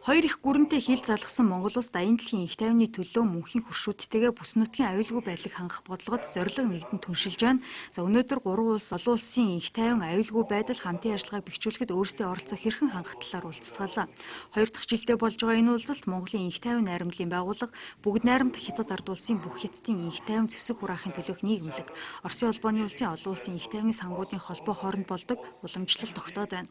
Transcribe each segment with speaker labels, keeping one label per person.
Speaker 1: Хоёр их гүрэнтэй хил залгасан Монгол улс даян дэлхийн их тайвны төлөө мөнхийн хөршүүдтэйгээ бүс нутгийн аюулгүй байдлыг хангах бодлогод зорилго нэгдэн түншилж байна. За өнөөдөр гурван улс олон улсын их тайван аюулгүй байдал хамтын ажиллагааг бэхжүүлэхэд өөрсдөө оролцоо хэрхэн хангах талаар уулзцгаалаа. Хоёр дахь жилдээ болж байгаа энэ уулзалт Монголын их тайван найрамдлын байгууллага бүгд найрамд Хятад ард улсын бүх хятадын их тайван зэвсэг хураахын төлөөх нийгэмлэг, Оросын улбооны улсын олон улсын их тайвны сангуудын холбоо хооронд болдог уламжлал тогтоод байна.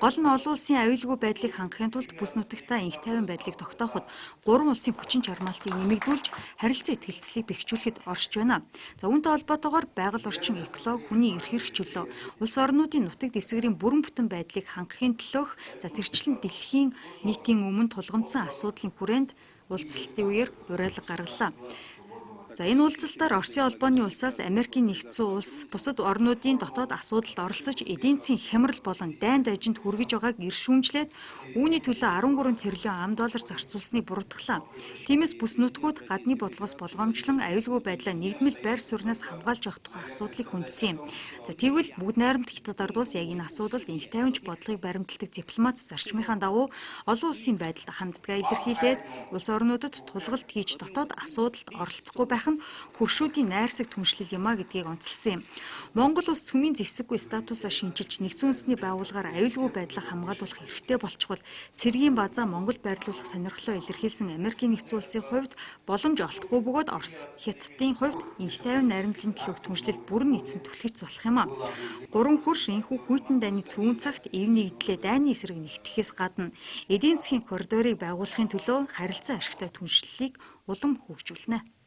Speaker 1: Гол нь олон улсын аюулгүй байдлыг хангахын тулд бүс нутагтаа их тайван байдлыг тогтооход гурван улсын хүчин чармаалтыг нэмэгдүүлж харилцан итгэлцлийг бэхжүүлэхэд оршиж байна. За үүнтэй холбоотойгоор байгаль орчин, экологи, хүний эрх чөлөө, улс орнуудын нутаг дэвсгэрийн бүрэн бүтэн байдлыг хангахын төлөөх тэрчлэн дэлхийн нийтийн өмнө тулгамдсан асуудлын хүрээнд уулзалтын үеэр уриалга гаргалаа. За энэ уулзалтаар Оросын улбооны улсаас Америкийн нэгдсэн улс бусад орнуудын дотоод асуудалд оролцож эдийн засгийн хямрал болон дайн дажинд хүргэж байгааг иршүүмжлээд үүний төлөө 13 тэрбум $10 зарцуулсныг буруутгалаа. Тиймээс бүс нутгууд гадны бодлогоос болгоомжлон аюулгүй байдлаа нэгдмэл байр сууриас хамгаалж явах тухай асуудлыг хүндсэн юм. За тэгвэл бүгд найрамд Хятад ард улс яг энэ асуудалд инх тайванч бодлогыг баримталдаг дипломат зарчмынхаа дагуу олон улсын байдалд ханддгаа илэрхийлээд улс орнуудад тулгалт хийж дотоод асуудалд оролцохгүй байх нь хөршүүдийн найрсаг түншлэл юмаа гэдгийг онцлсан юм. Монгол улс цөмийн зэвсэггүй статусаа шинчилж нэгдсэн үндэсний байгууллагаар аюулгүй байдлаа хамгаалуулах хэрэгтэй болчихвол цэргийн базаа Монгол байрлуулах сонирхлоо илэрхийлсэн Америкийн нэгдсэн улсын хувьд боломж олдохгүй бөгөөд Орос, Хятадын хувьд инх тайван найрамдлын төлөөх түншлэл бүрэн нийцэн түлхэж болох юм а. Гурван хөрш энхүү хүйтэн дайны цөөн цагт эв нэгдлээ дайны эсрэг нэгтгэхээс гадна эдийн засгийн коридорыг байгуулахын төлөө харилцан ашигтай түншлэлийг улам хөгжүүлнэ.